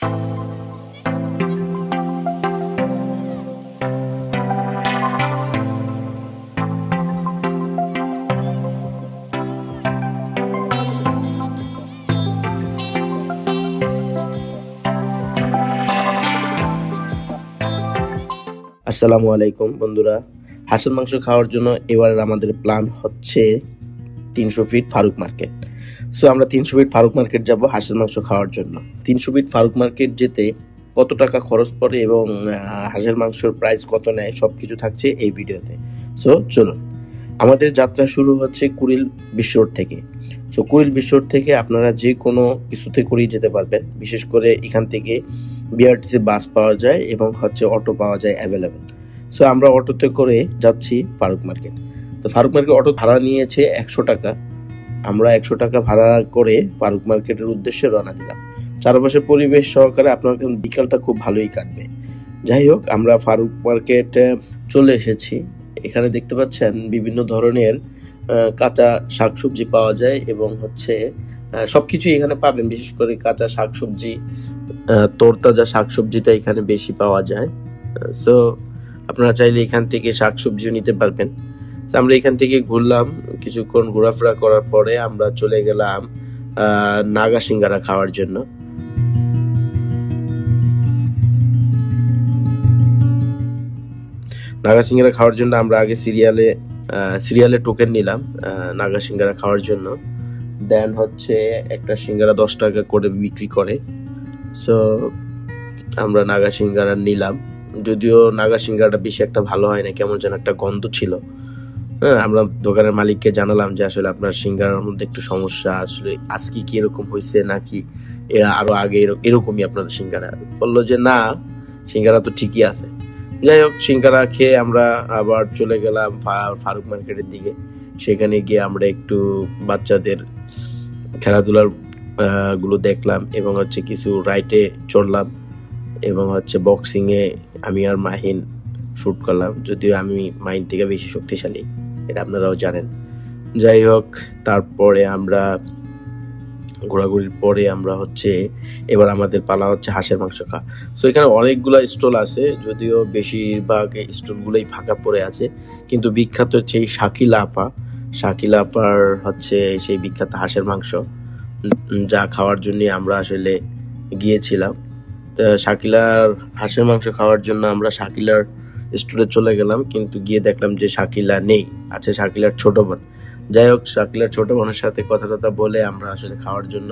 আসসালামু আলাইকুম বন্ধুরা, হাঁসের মাংস খাওয়ার জন্য এবার আমাদের প্ল্যান হচ্ছে 300 ফিট ফারুক মার্কেট। সো আমরা 300 ফিট ফারুক মার্কেট যাব হাঁসের মাংস খাওয়ার জন্য। 300 ফিট ফারুক মার্কেট যেতে কত টাকা খরচ পড়ে এবং হাঁসের মাংসের প্রাইস কত নেয় সব কিছু থাকছে এই ভিডিওতে। সো চলুন, আমাদের যাত্রা শুরু হচ্ছে কুড়িল বিশ্ব রোড থেকে। সো কুড়িল বিশ্ব রোড থেকে আপনারা যে কোনো কিছুতে করেই যেতে পারবেন। বিশেষ করে এখান থেকে বিআরটিসি বাস পাওয়া যায় এবং অটো পাওয়া যায় অ্যাভেলেবেল। সো আমরা অটোতে করে যাচ্ছি ফারুক মার্কেট। তো ফারুক মার্কেট অটো ভাড়া নিয়েছে 100 টাকা। আমরা 100 টাকা ভাড়া করে ফারুক মার্কেটের উদ্দেশ্যে রওনা দিলাম। চারপাশে পরিবেশ সহকারে আপনার বিকালটা খুব ভালোই কাটবে। যাই হোক, আমরা ফারুক মার্কেট চলে এসেছি। এখানে দেখতে পাচ্ছেন বিভিন্ন ধরনের কাঁচা শাকসবজি পাওয়া যায় এবং সবকিছু এখানে পাবেন। বিশেষ করে কাঁচা শাকসবজি, তরতাজা শাকসবজিটা এখানে বেশি পাওয়া যায়। সো আপনারা চাইলে এখান থেকে শাকসবজিও নিতে পারবেন। আমরা এখান থেকে ঘুরলাম, কিছুক্ষণ ঘোরাফেরা করার পরে আমরা চলে গেলাম নাগা সিঙ্গারা খাওয়ার জন্য। নাগা সিঙ্গারা খাওয়ার জন্য আমরা আগে সিরিয়ালে টোকেন নিলাম নাগা সিঙ্গারা খাওয়ার জন্য। দেন একটা সিঙ্গারা 10 টাকা করে বিক্রি করে। সো আমরা নাগা সিঙ্গারা নিলাম, যদিও নাগা সিঙ্গারাটা বেশি একটা ভালো হয় না, কেমন যেন একটা গন্ধ ছিল। আমরা দোকানের মালিককে জানালাম যে আসলে আপনার সিঙ্গারার মধ্যে একটু সমস্যা, আসলে আজকে কি এরকম হয়েছে নাকি আরো আগে এরকমই আপনার সিঙ্গারা। বললো যে না, সিঙ্গারা তো ঠিকই আছে। যাই হোক, সিঙ্গারা খেয়ে আমরা আবার চলে গেলাম ফারুক মার্কেটের দিকে। সেখানে গিয়ে আমরা একটু বাচ্চাদের খেলাধুলার গুলো দেখলাম এবং কিছু রাইডে চড়লাম এবং বক্সিং এ আমি আর মাহিন শুট করলাম, যদিও আমি মাহিন থেকে বেশি শক্তিশালী, এটা আপনারাও জানেন। যাই হোক, তারপরে আমরা ঘোরাঘুরির পরে আমরা এবার আমাদের পালা হাঁসের মাংস খাওয়া। সো এখানে অনেকগুলো স্টল আছে, যদিও বেশিরভাগ স্টলগুলোই ফাঁকা পড়ে আছে, কিন্তু বিখ্যাত হচ্ছে এই শাকিলা আপার সেই বিখ্যাত হাঁসের মাংস, যা খাওয়ার জন্য আমরা আসলে গিয়েছিলাম। তো শাকিলার হাঁসের মাংস খাওয়ার জন্য আমরা শাকিলার স্টোরে চলে গেলাম, কিন্তু গিয়ে দেখলাম যে শাকিলা নেই, আছে শাকিলার ছোট বোন। যাই হোক, শাকিলার ছোট বোনের সাথে কথা বলে আমরা আসলে খাওয়ার জন্য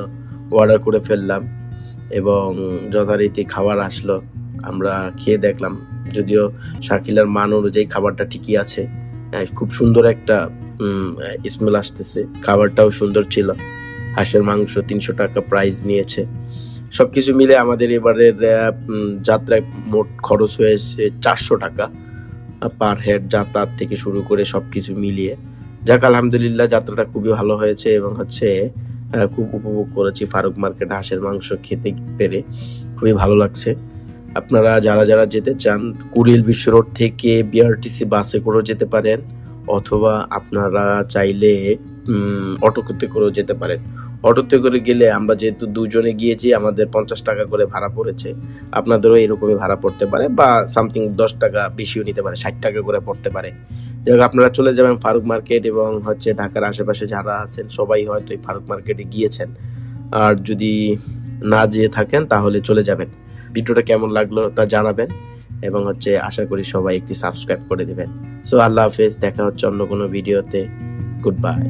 অর্ডার করে ফেললাম এবং যথারীতি খাবার আসলো। আমরা খেয়ে দেখলাম, যদিও শাকিলার মান অনুযায়ী খাবারটা ঠিকই আছে, খুব সুন্দর একটা স্মেল আসতেছে, খাবারটাও সুন্দর ছিল। হাঁসের মাংস 300 টাকা প্রাইস নিয়েছে। সবকিছু মিলে আমাদের এবারের যাত্রায় মোট খরচ হয়েছে 400 টাকা পার হেড, যাতায়াত থেকে শুরু করে সবকিছু মিলিয়ে। যাক, আলহামদুলিল্লাহ, যাত্রাটা খুবই ভালো হয়েছে এবং খুব উপভোগ করেছি ফারুক মার্কেট হাঁসের মাংস খেতে পেরে, খুবই ভালো লাগছে। আপনারা যারা যেতে চান, কুড়িল বিশ্ব রোড থেকে বিআরটিসি বাসে করেও যেতে পারেন, অথবা আপনারা চাইলে অটোতে করেও যেতে পারেন। অটোতে করে গেলে আমরা যেহেতু দুজনে গিয়েছি, আমাদের 50 টাকা করে ভাড়া পড়েছে। আপনাদেরও এরকমই ভাড়া পড়তে পারে বা সামথিং 10 টাকা বেশিও নিতে পারে, 60 টাকা করে পড়তে পারে। যাই হোক, আপনারা চলে যাবেন ফারুক মার্কেট এবং ঢাকার আশেপাশে যারা আছেন সবাই হয়তো এই ফারুক মার্কেটে গিয়েছেন, আর যদি না যেয়ে থাকেন তাহলে চলে যাবেন। ভিডিওটা কেমন লাগলো তা জানাবেন এবং আশা করি সবাই একটি সাবস্ক্রাইব করে দিবেন। সো আল্লাহ হাফেজ, দেখা হচ্ছে অন্য কোনো ভিডিওতে। Good bye.